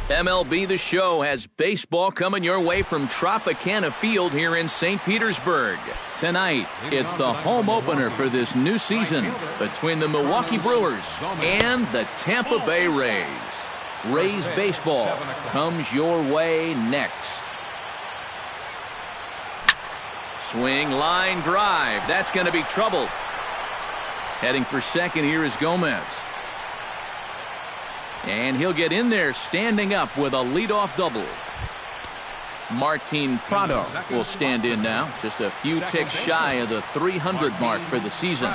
MLB The Show has baseball coming your way from Tropicana Field here in St. Petersburg. Tonight, it's the home opener for this new season between the Milwaukee Brewers and the Tampa Bay Rays. Rays baseball comes your way next. Swing, line, drive. That's going to be trouble. Heading for second here is Gomez. And he'll get in there standing up with a leadoff double. Martin Prado will stand in now, just a few ticks shy of the 300 mark for the season.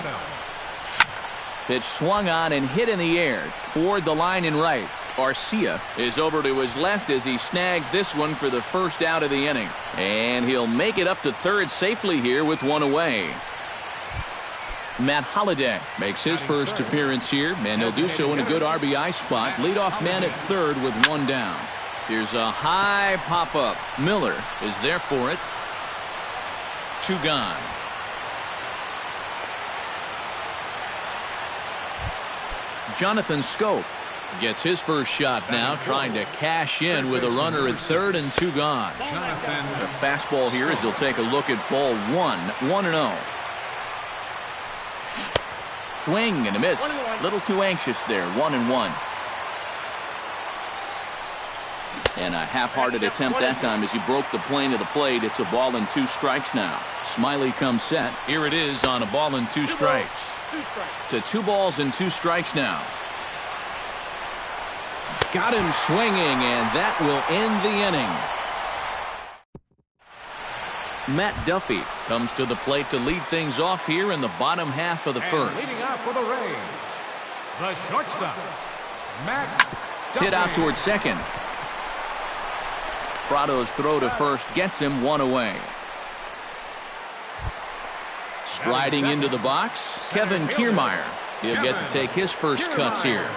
Pitch swung on and hit in the air toward the line and right. Arcia is over to his left as he snags this one for the first out of the inning. And he'll make it up to third safely here with one away. Matt Holliday makes his first appearance here, and he'll do so in a good RBI spot. Leadoff man at third with one down. Here's a high pop-up. Miller is there for it. Two gone. Jonathan Schoop gets his first shot now, trying to cash in with a runner at third and two gone. The fastball here as he'll take a look at ball one, 1-0. Swing and a miss. A little too anxious there. 1-1. And a half-hearted attempt that time as he broke the plane of the plate. It's a ball and two strikes now. Smiley comes set. Here it is on a ball and two strikes. To 2 balls and 2 strikes now. Got him swinging, and that will end the inning. Matt Duffy comes to the plate to lead things off here in the bottom half of the first. Leading off for the Rays, the shortstop, Matt Duffy. Hit out toward second. Prado's throw to first gets him one away. Striding into the box, Kevin Kiermaier. He'll get to take his first cuts here.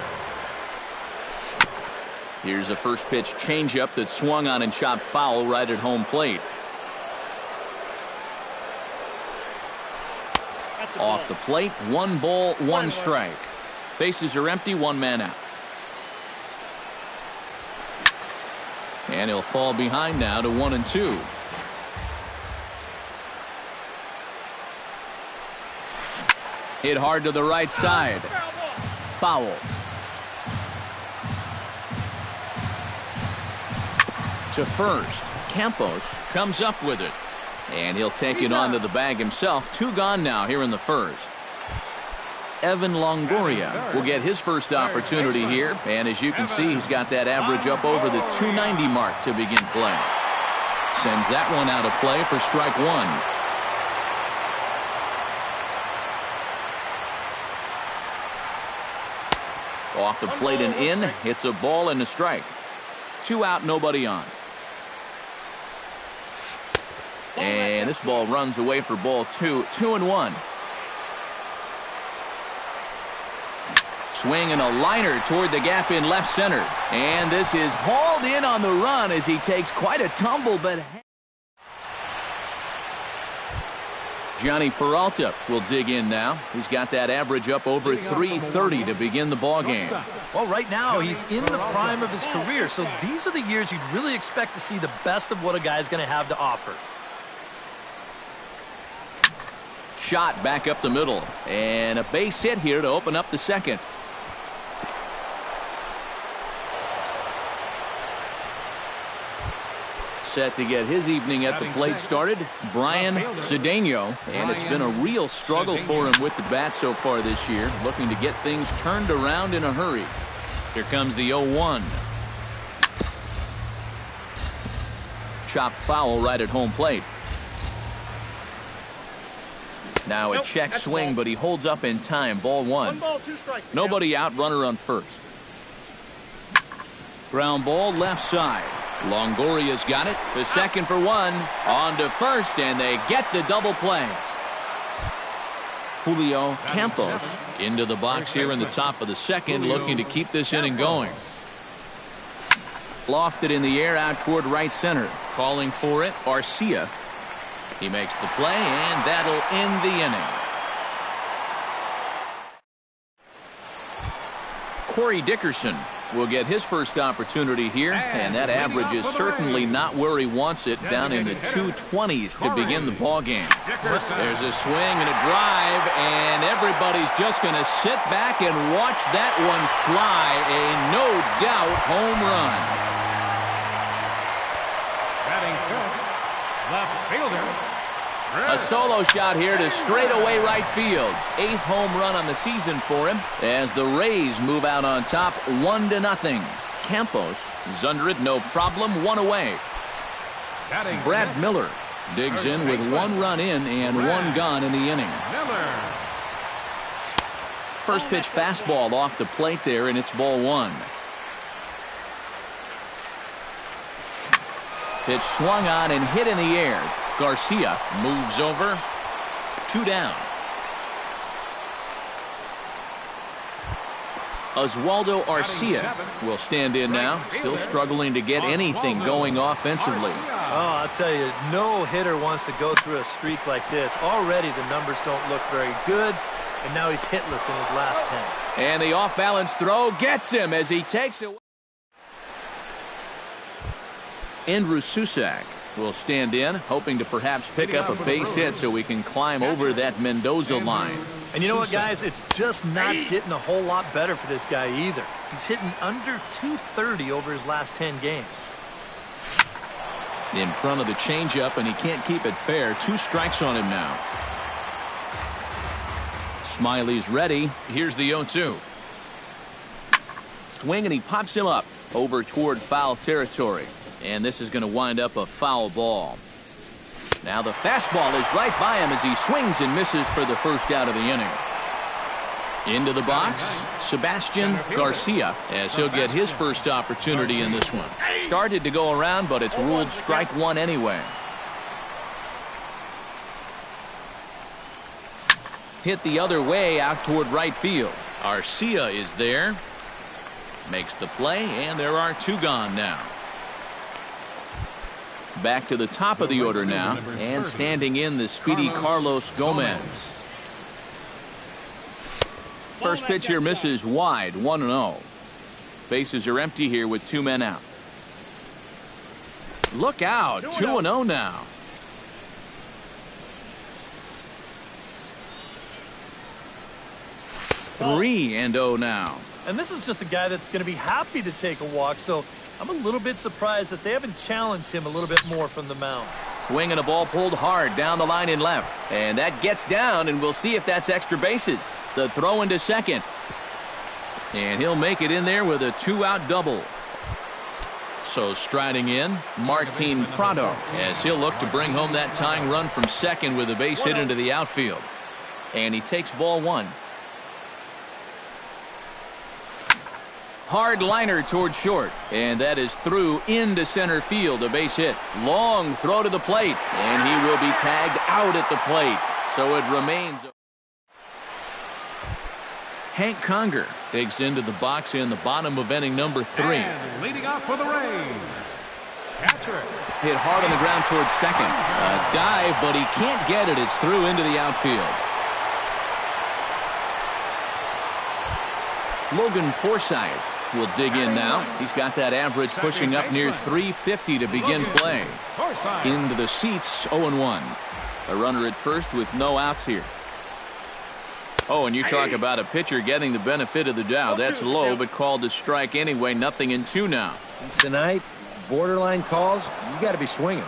Here's a first pitch changeup that swung on and chopped foul right at home plate. Off the plate, 1 ball, 1 strike. Bases are empty, 1 man out. And he'll fall behind now to 1-2. Hit hard to the right side. Foul. To first, Campos comes up with it. And he'll take it onto the bag himself. 2 gone now here in the first. Evan Longoria will get his first opportunity here. And as you can see, he's got that average up over the 290 mark to begin play. Sends that one out of play for strike 1. Off the plate and in. It's a ball and a strike. 2 out, nobody on. And this ball runs away for ball 2. 2-1. Swing and a liner toward the gap in left center. And this is hauled in on the run as he takes quite a tumble, but Johnny Peralta will dig in now. He's got that average up over 330 to begin the ball game. Well, right now he's in the prime of his career, so these are the years you'd really expect to see the best of what a guy's going to have to offer. Shot back up the middle, and a base hit here to open up the second. Set to get his evening at the plate started, Brian Cedeno, and it's been a real struggle for him with the bat so far this year, looking to get things turned around in a hurry. Here comes the 0-1. Chopped foul right at home plate. Now a check swing, but he holds up in time. Ball 1. 1 ball, 2 strikes. Nobody out, runner on first. Ground ball left side. Longoria's got it. The second for 1. On to first, and they get the double play. Julio Campos into the box here in the top of the second, looking to keep this inning going. Lofted in the air out toward right center. Calling for it, Arcia. He makes the play, and that'll end the inning. Corey Dickerson will get his first opportunity here, and that average is certainly not where he wants it, down in the 220s to begin the ball game. There's a swing and a drive, and everybody's just going to sit back and watch that one fly. A no-doubt home run. Batting fifth, left fielder. A solo shot here to straightaway right field. 8th home run on the season for him as the Rays move out on top 1-0. Campos is under it, no problem, 1 away. Brad Miller digs in with 1 run in and 1 gone in the inning. First pitch fastball off the plate there, and it's ball 1. Pitch swung on and hit in the air. Garcia moves over. 2 down. Oswaldo Arcia will stand in now. Still struggling to get anything going offensively. Oh, I'll tell you, no hitter wants to go through a streak like this. Already the numbers don't look very good, and now he's hitless in his last 10. And the off-balance throw gets him as he takes it. Andrew Susac will stand in, hoping to perhaps pick up a base hit so we can climb over that Mendoza line. And you know what, guys? It's just not getting a whole lot better for this guy either. He's hitting under 230 over his last 10 games. In front of the changeup, and he can't keep it fair. 2 strikes on him now. Smiley's ready. Here's the 0-2. Swing, and he pops him up over toward foul territory. And this is going to wind up a foul ball. Now the fastball is right by him as he swings and misses for the first out of the inning. Into the box, Sebastian Garcia, as he'll get his first opportunity in this one. Started to go around, but it's ruled strike 1 anyway. Hit the other way out toward right field. Arcia is there. Makes the play, and there are 2 gone now. Back to the top of the order now, and standing in the speedy Carlos Gomez. First pitch here misses wide, 1-0. Bases are empty here with 2 men out. Look out, 2-0 now. Three and 0 now. And this is just a guy that's going to be happy to take a walk, so I'm a little bit surprised that they haven't challenged him a little bit more from the mound. Swing and a ball pulled hard down the line in left. And that gets down, and we'll see if that's extra bases. The throw into second. And he'll make it in there with a 2-out double. So striding in, Martin Prado, as he'll look to bring home that tying run from second with a base hit into the outfield. And he takes ball 1. Hard liner toward short, and that is through into center field, a base hit. Long throw to the plate, and he will be tagged out at the plate. So it remains. Hank Conger digs into the box in the bottom of inning number 3. And leading off for the Rays, catcher. Hit hard on the ground towards second. A dive, but he can't get it. It's through into the outfield. Logan Forsythe will dig in now. He's got that average pushing up near 350 to begin play. Into the seats, 0-1. A runner at first with no outs here. Oh, and you talk about a pitcher getting the benefit of the doubt. That's low, but called to strike anyway. 0-2 now. Tonight, borderline calls, you got to be swinging.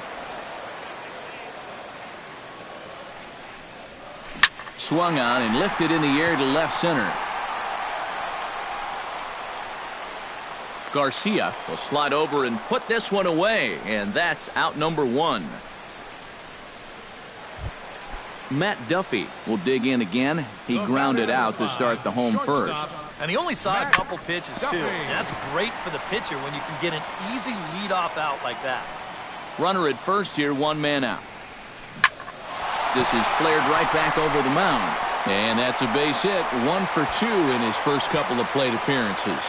Swung on and lifted in the air to left center. Garcia will slide over and put this one away, and that's out number 1. Matt Duffy will dig in again. He grounded out to start the home first. And he only saw a couple pitches, too. And that's great for the pitcher when you can get an easy leadoff out like that. Runner at first here, 1 man out. This is flared right back over the mound. And that's a base hit, 1 for 2 in his first couple of plate appearances.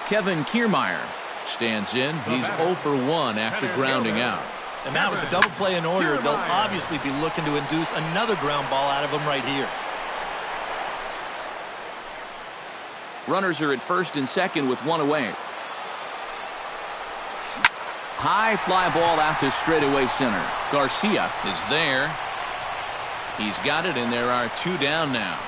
Kevin Kiermaier stands in. He's 0 for 1 after grounding out. And now with the double play in order, they'll obviously be looking to induce another ground ball out of him right here. Runners are at first and second with one away. High fly ball out to straightaway center. Garcia is there. He's got it, and there are two down now.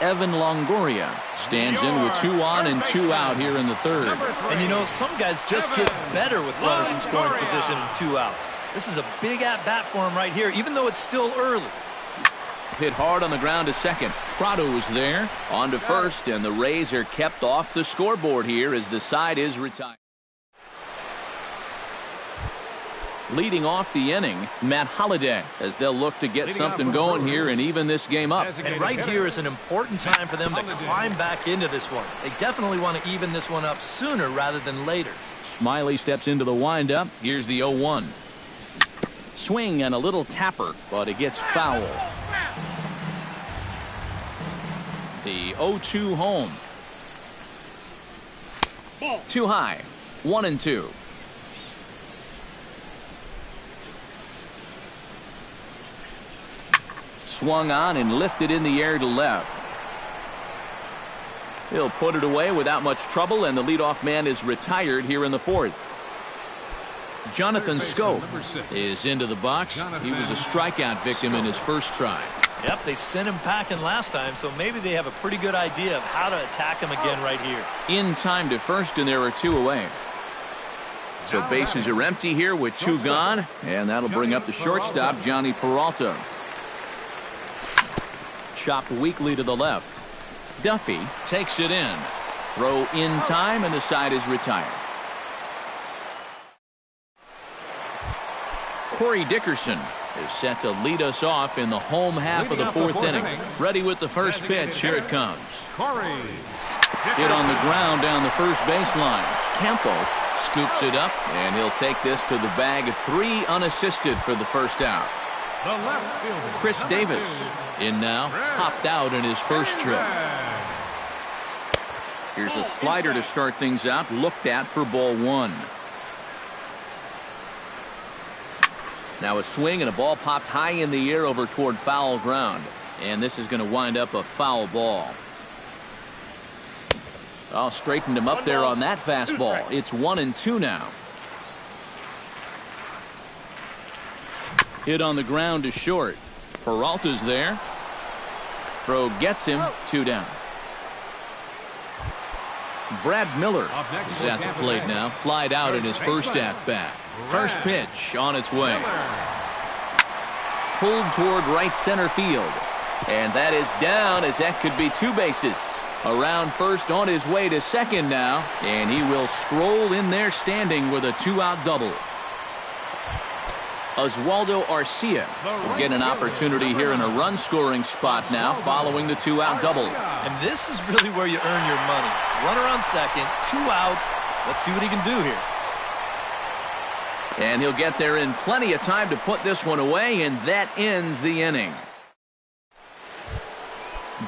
Evan Longoria stands in with 2 on and 2 out here in the third. And you know, some guys just get better with runners in scoring position and 2 outs. This is a big at-bat for him right here, even though it's still early. Hit hard on the ground to second. Prado is there. On to first, and the Rays are kept off the scoreboard here as the side is retired. Leading off the inning, Matt Holliday, as they'll look to get something going here and even this game up. And right here is an important time for them to climb back into this one. They definitely want to even this one up sooner rather than later. Smiley steps into the windup. Here's the 0-1. Swing and a little tapper, but it gets foul. The 0-2 home. Too high. 1-2. Swung on and lifted in the air to left. He'll put it away without much trouble, and the leadoff man is retired here in the fourth. Jonathan Scope is into the box. He was a strikeout victim in his first try. Yep, they sent him packing last time, so maybe they have a pretty good idea of how to attack him again right here. In time to first, and there are 2 away. So bases are empty here with 2 gone, and that'll bring up the shortstop, Johnny Peralta. Chopped weakly to the left. Duffy takes it in. Throw in time, and the side is retired. Corey Dickerson is set to lead us off in the home half of the fourth inning. Ready with the first pitch. Here it comes. Hit on the ground down the first baseline. Campos scoops it up, and he'll take this to the bag. 3 unassisted for the first out. Chris Davis in now, popped out in his first trip. Here's a slider to start things out, looked at for ball 1. Now a swing and a ball popped high in the air over toward foul ground, and this is going to wind up a foul ball. I'll straighten him up there on that fastball. It's 1-2 now. Hit on the ground to short. Peralta's there. Throw gets him. 2 down. Brad Miller is at the plate now. Flied out in his first at-bat. First pitch on its way. Pulled toward right center field. And that is down, as that could be 2 bases. Around first, on his way to second now. And he will stroll in there standing with a 2-out double. Oswaldo Arcia will get an opportunity here in a run-scoring spot now following the 2-out double. And this is really where you earn your money. Runner on second, 2 outs. Let's see what he can do here. And he'll get there in plenty of time to put this one away, and that ends the inning.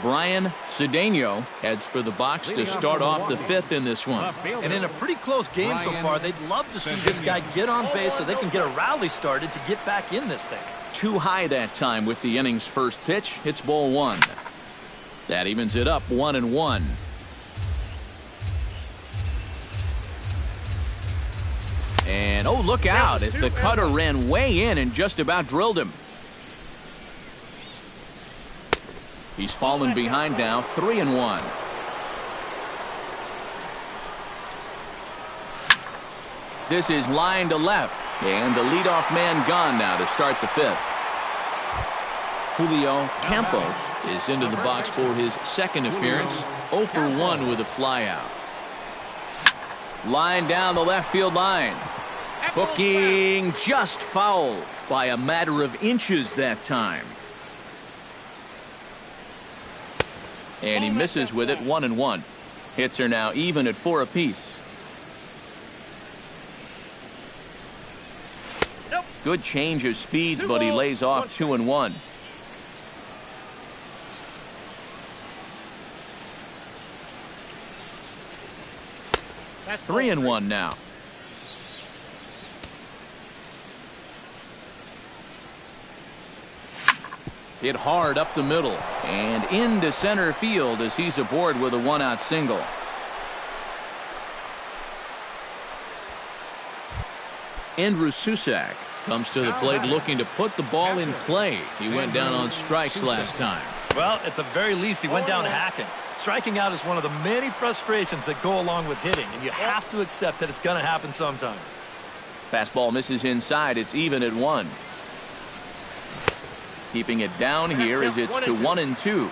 Brian Cedeno heads for the box to start off the 5th in this one. And in a pretty close game so far, they'd love to see this guy get on base so they can get a rally started to get back in this thing. Too high that time with the inning's first pitch. Hits ball 1. That evens it up 1-1. And oh, look out as the cutter ran way in and just about drilled him. He's fallen behind now, 3-1. This is line to left, and the leadoff man gone now to start the 5th. Julio Campos is into the box for his second appearance, 0 for 1 with a flyout. Line down the left field line. Hooking just foul by a matter of inches that time. And he misses with it, 1-1. Hits are now even at 4 apiece. Good change of speeds, but he lays off 2-1. That's 3-1 now. Hit hard up the middle and into center field as he's aboard with a one-out single. Andrew Susac comes to the plate looking to put the ball in play. He went down on strikes last time. Well, at the very least, he went down hacking. Striking out is one of the many frustrations that go along with hitting, and you have to accept that it's going to happen sometimes. Fastball misses inside. It's even at 1. Keeping it down here as it's to 1-2.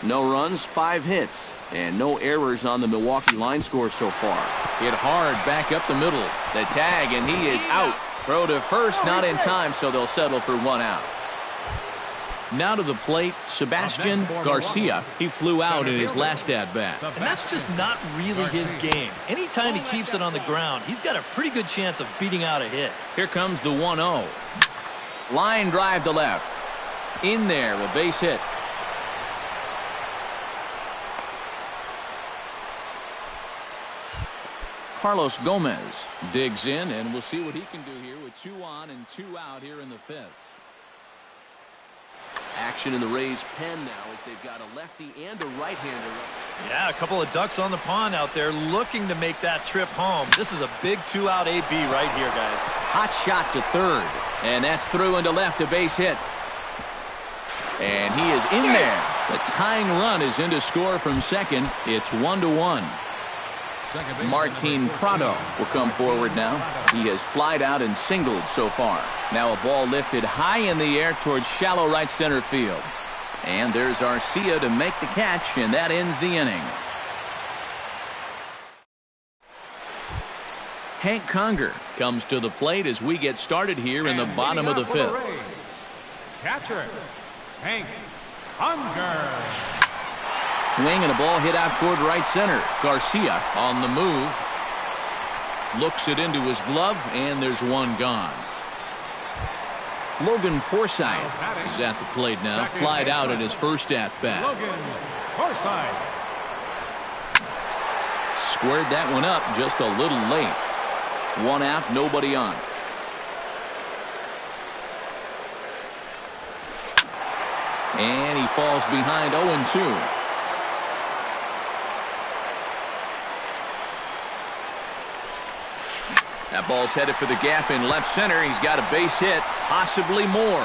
No runs, 5 hits, and no errors on the Milwaukee line score so far. Hit hard back up the middle. The tag, and he is out. Throw to first, not in time, so they'll settle for 1 out. Now to the plate, Sebastian Garcia. He flew out in his last at-bat. And that's just not really his game. Anytime he keeps it on the ground, he's got a pretty good chance of beating out a hit. Here comes the 1-0. Line drive to left. In there, a base hit. Carlos Gomez digs in, and we'll see what he can do here with 2 on and 2 out here in the 5th. Action in the Rays' pen now as they've got a lefty and a right-hander. Yeah, a couple of ducks on the pond out there looking to make that trip home. This is a big 2-out AB right here, guys. Hot shot to third, and that's through into left, a base hit. And he is in there. The tying run is in to score from second. It's 1-1. Martin Prado will come forward now. He has flied out and singled so far. Now a ball lifted high in the air towards shallow right center field. And there's Arcia to make the catch, and that ends the inning. Hank Conger comes to the plate as we get started here in the bottom of the 5th. Catcher, Hank Conger. Swing and a ball hit out toward right center. Garcia on the move. Looks it into his glove, and there's one gone. Logan Forsythe is at the plate now. Flied out at his first at-bat. Logan Forsythe. Squared that one up just a little late. 1 out, nobody on. And he falls behind 0-2. That ball's headed for the gap in left center. He's got a base hit, possibly more.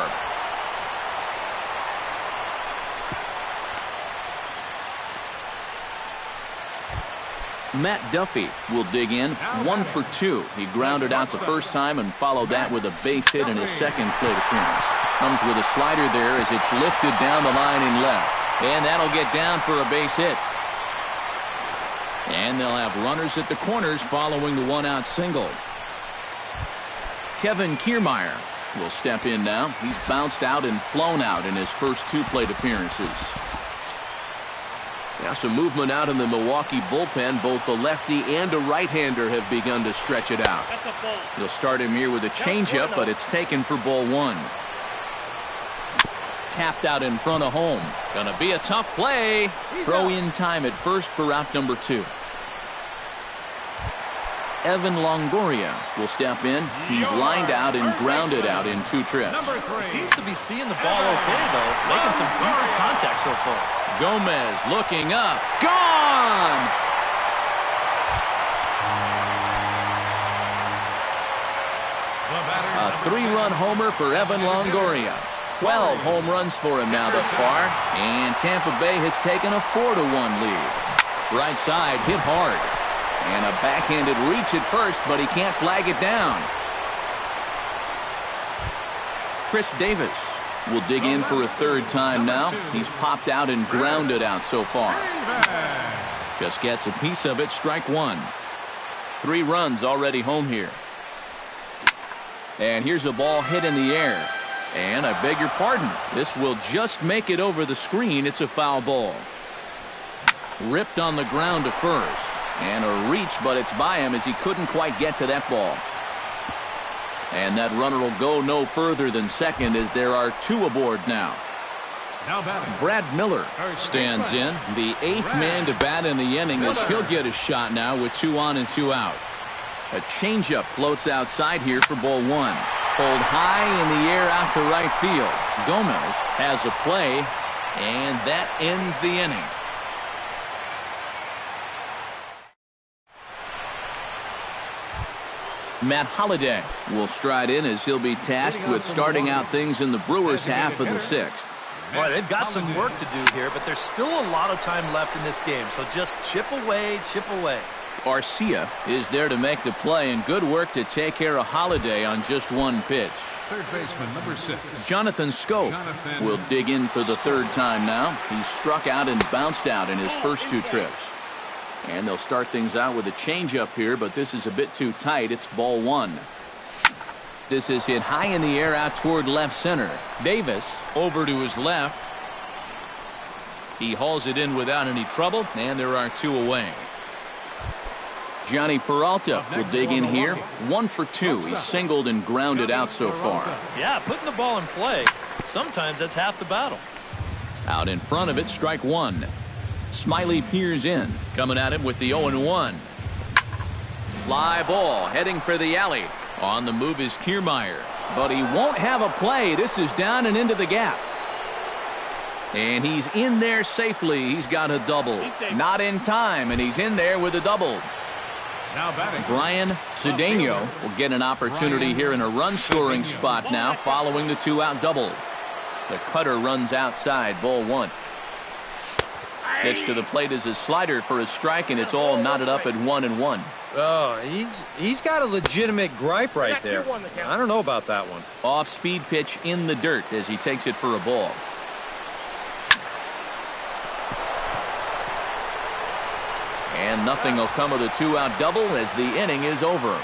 Matt Duffy will dig in. 1 for 2. He grounded out the first time and followed that with a base hit in his second plate appearance. Comes with a slider there as it's lifted down the line in left. And that'll get down for a base hit. And they'll have runners at the corners following the 1-out single. Kevin Kiermaier will step in now. He's bounced out and flown out in his first 2 plate appearances. Now some movement out in the Milwaukee bullpen. Both the lefty and a right-hander have begun to stretch it out. They'll start him here with a changeup, but it's taken for ball 1. Tapped out in front of home. Gonna be a tough play. Throw in time at first for out number 2. Evan Longoria will step in. He's lined out and grounded out in 2 trips. He seems to be seeing the ball okay, though. Making some decent contact so far. Gomez looking up. Gone! A 3-run homer for Evan Longoria. 12 home runs for him now thus far. And Tampa Bay has taken a 4-1 lead. Right side hit hard. And a backhanded reach at first, but he can't flag it down. Chris Davis will dig in for a 3rd time now. He's popped out and grounded out so far. Just gets a piece of it, strike 1. 3 runs already home here. And here's a ball hit in the air. And I beg your pardon, this will just make it over the screen. It's a foul ball. Ripped on the ground to first. And a reach, but it's by him as he couldn't quite get to that ball. And that runner will go no further than second as there are 2 aboard now. Brad Miller stands in. The 8th man to bat in the inning as he'll get a shot now with 2 on and 2 out. A changeup floats outside here for ball 1. Pulled high in the air out to right field. Gomez has a play, and that ends the inning. Matt Holliday will stride in as he'll be tasked with starting out things in the Brewers' half of the sixth. Boy, they've got some work to do here, but there's still a lot of time left in this game, so just chip away, chip away. Garcia is there to make the play, and good work to take care of Holliday on just one pitch. Third baseman, number 6. Jonathan Scope will dig in for the third time now. He struck out and bounced out in his first 2 trips. And they'll start things out with a changeup here, but this is a bit too tight. It's ball 1. This is hit high in the air out toward left center. Davis over to his left. He hauls it in without any trouble, and there are 2 away. Johnny Peralta will dig in here. 1 for 2. He's singled and grounded out so far. Yeah, putting the ball in play, sometimes that's half the battle. Out in front of it, strike 1. Smiley peers in, coming at him with the 0-1. Fly ball heading for the alley. On the move is Kiermaier, but he won't have a play. This is down and into the gap. And he's in there safely. He's got a double. Not in time, and he's in there with a double. Now batting, Brian Cedeno will get an opportunity here in a run-scoring spot now following the 2-out double. The cutter runs outside, ball 1. Pitch to the plate is a slider for a strike, and it's all knotted up at 1-1. Oh, he's got a legitimate gripe right there. I don't know about that one. Off-speed pitch in the dirt as he takes it for a ball. And nothing will come of the 2-out double as the inning is over.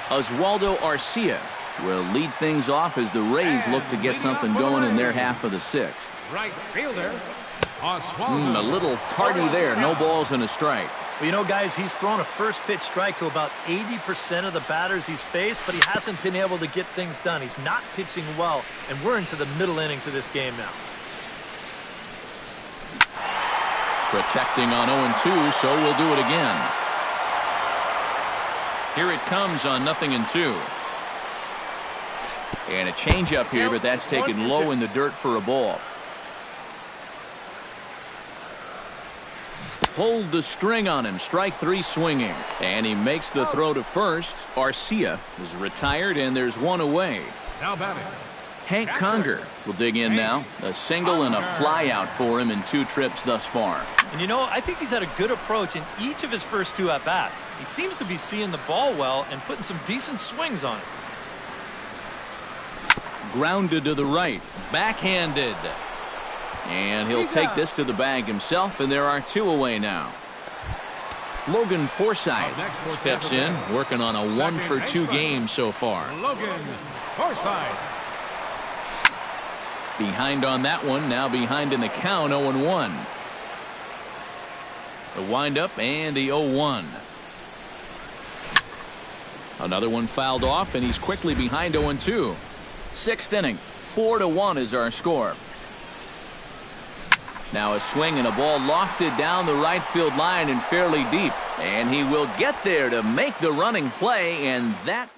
Oswaldo Arcia will lead things off as the Rays look to get something going in their half of the 6th. right fielder, A Oswaldo. little tardy there. No balls and a strike. Well, you know, guys, he's thrown a first pitch strike to about 80% of the batters he's faced, but he hasn't been able to get things done. He's not pitching well, and we're into the middle innings of this game now. Protecting on 0-2, so we'll do it again. Here it comes on 0-2. And a changeup here, but that's taken low in the dirt for a ball. Pulled the string on him. Strike 3 swinging. And he makes the throw to first. Arcia is retired, and there's 1 away. Now batting, Hank Conger will dig in now. A single and a fly out for him in 2 trips thus far. And you know, I think he's had a good approach in each of his first 2 at-bats. He seems to be seeing the ball well and putting some decent swings on it. Grounded to the right. Backhanded. And he'll take this to the bag himself, and there are 2 away now. Logan Forsythe steps in, working on a 1 for 2 game so far. Logan Forsythe. Behind on that one, now behind in the count, 0-1. The windup and the 0-1. Another one fouled off, and he's quickly behind 0-2. 6th inning, 4-1 is our score. Now a swing and a ball lofted down the right field line and fairly deep. And he will get there to make the running play, and that...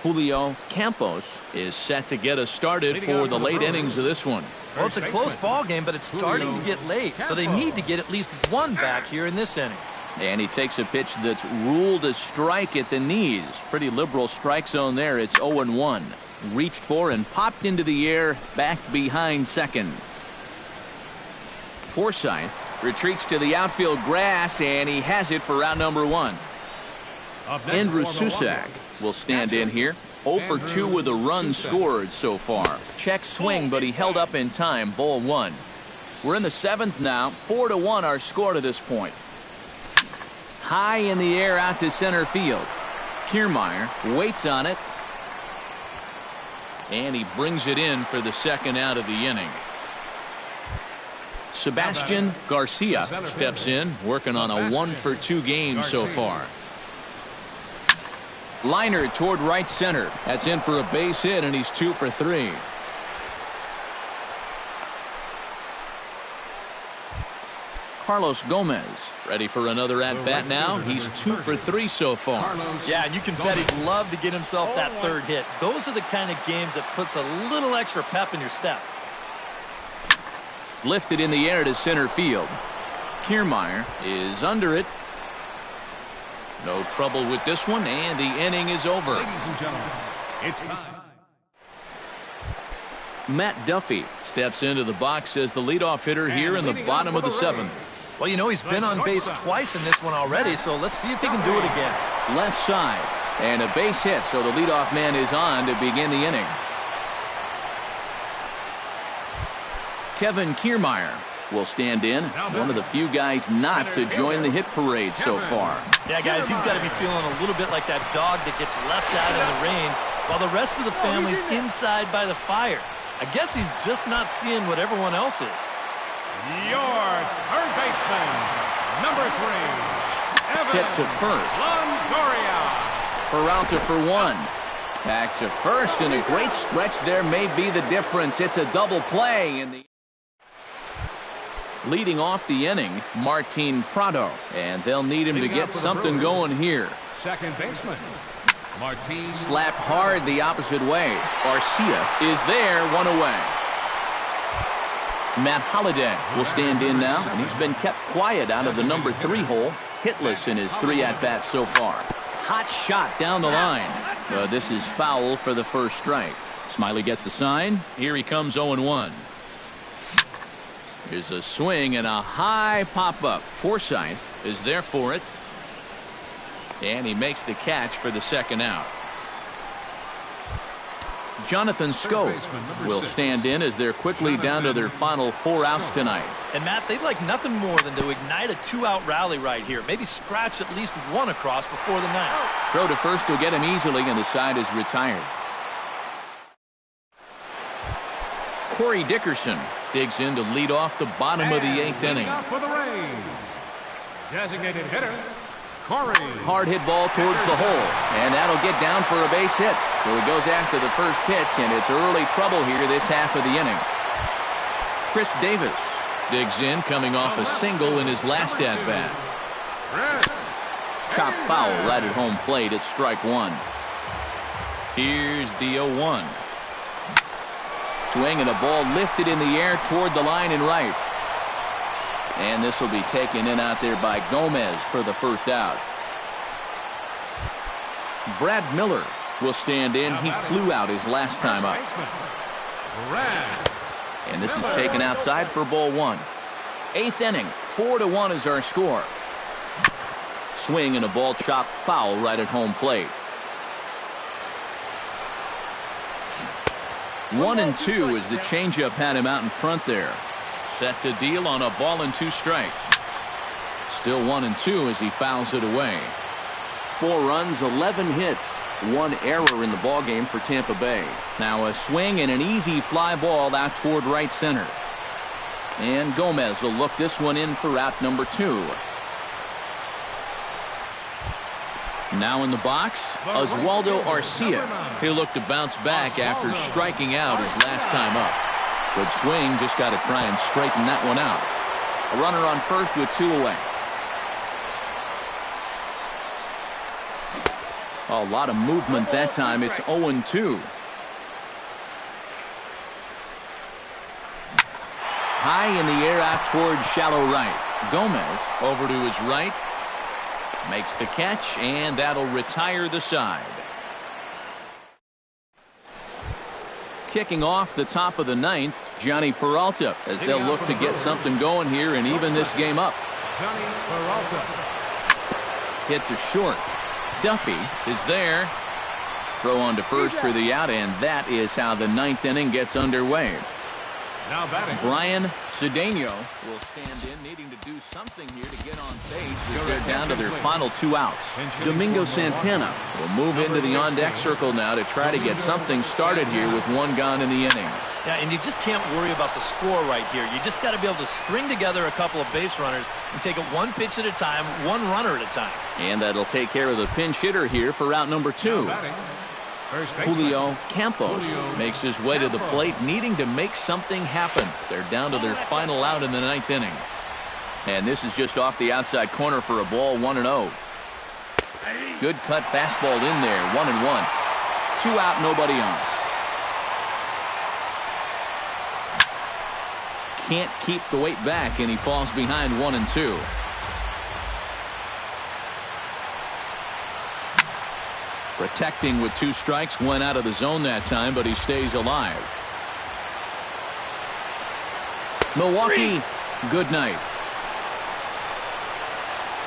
Julio Campos is set to get us started for the late innings of this one. Well, it's a close ball game, but it's starting to get late, so they need to get at least 1 back here in this inning. And he takes a pitch that's ruled a strike at the knees. Pretty liberal strike zone there. It's 0-1. Reached for and popped into the air back behind second. Forsythe retreats to the outfield grass, and he has it for round number 1. Andrew Susak will stand in here. 0 for 2 with a run scored so far. Check swing, but he held up in time. Ball 1. We're in the 7th now. 4-1 our score to this point. High in the air out to center field. Kiermaier waits on it. And he brings it in for the 2nd out of the inning. Sebastian Garcia steps in, working on a 1 for 2 game so far. Liner toward right center. That's in for a base hit, and he's 2 for 3. Carlos Gomez. Ready for another at-bat now. He's 2 for 3 so far. Yeah, and you can bet he'd love to get himself that third hit. Those are the kind of games that puts a little extra pep in your step. Lifted in the air to center field. Kiermaier is under it. No trouble with this one, and the inning is over. Ladies and gentlemen, it's time. Matt Duffy steps into the box as the leadoff hitter here in the bottom of the 7th. Well, you know, he's been on base twice in this one already, so let's see if he can do it again. Left side, and a base hit, so the leadoff man is on to begin the inning. Kevin Kiermaier will stand in, one of the few guys not to join the hit parade so far. Yeah, guys, he's got to be feeling a little bit like that dog that gets left out in the rain while the rest of the family's inside by the fire. I guess he's just not seeing what everyone else is. Your third baseman, number 3, Evan Hit to first. Longoria. Peralta for 1. Back to first, and a great stretch there may be the difference. It's a double play in the... Leading off the inning, Martin Prado, and they'll need him to get something going here. Second baseman, Martin. Slapped hard the opposite way. Garcia is there, 1 away. Matt Holliday will stand in now, and he's been kept quiet out of the number 3 hole. Hitless in his 3 at-bats so far. Hot shot down the line. This is foul for the first strike. Smiley gets the sign. Here he comes 0-1. Here's a swing and a high pop-up. Forsythe is there for it. And he makes the catch for the second out. Jonathan Schoen will stand in as they're quickly down to their final 4 outs tonight. And Matt, they'd like nothing more than to ignite a 2-out rally right here. Maybe scratch at least 1 across before the 9th. Throw to first will get him easily, and the side is retired. Corey Dickerson digs in to lead off the bottom of the 8th inning. For the Rays, designated hitter, Corey. Hard hit ball towards the hole, and that'll get down for a base hit. So he goes after the first pitch, and it's early trouble here this half of the inning. Chris Davis digs in, coming off a single in his last at-bat. Chop foul right at home plate at strike 1. Here's the 0-1. Swing and a ball lifted in the air toward the line and right. And this will be taken in out there by Gomez for the first out. Brad Miller will stand in. He flew out his last time up. And this is taken outside for ball 1. 8th inning, 4-1 is our score. Swing and a ball chopped foul right at home plate. 1-2 as the changeup had him out in front there. Set to deal on a ball and 2 strikes. Still 1-2 as he fouls it away. 4 runs, 11 hits, 1 error in the ballgame for Tampa Bay. Now a swing and an easy fly ball out toward right center. And Gomez will look this one in for out number 2. Now in the box, Oswaldo Arcia. He'll look to bounce back after striking out his last time up. Good swing, just got to try and straighten that one out. A runner on first with 2 away. A lot of movement that time. It's 0-2. High in the air out toward shallow right. Gomez over to his right. Makes the catch, and that'll retire the side. Kicking off the top of the 9th, Johnny Peralta, as they'll look to get something going here and even this game up. Johnny Peralta. Hit to short. Duffy is there. Throw on to first for the out, and that is how the 9th inning gets underway. Now batting, Brian Cedeno will stand in, needing to do something here to get on base as they're down to their final 2 outs. Domingo Santana will move into the on-deck circle now to try to get something started here with 1 gone in the inning. Yeah, and you just can't worry about the score right here. You just got to be able to string together a couple of base runners and take it 1 pitch at a time, 1 runner at a time. And that'll take care of the pinch hitter here for out number 2. Julio Campos makes his way to the plate, needing to make something happen. They're down to their final out in the 9th inning. And this is just off the outside corner for a ball, 1-0. Good cut fastball in there, 1-1. 2 out, nobody on. Can't keep the weight back, and he falls behind 1-2. Protecting with 2 strikes, went out of the zone that time, but he stays alive. Milwaukee, good night.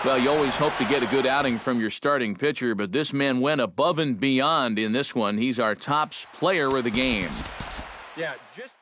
Well, you always hope to get a good outing from your starting pitcher, but this man went above and beyond in this one. He's our top player of the game. Yeah, just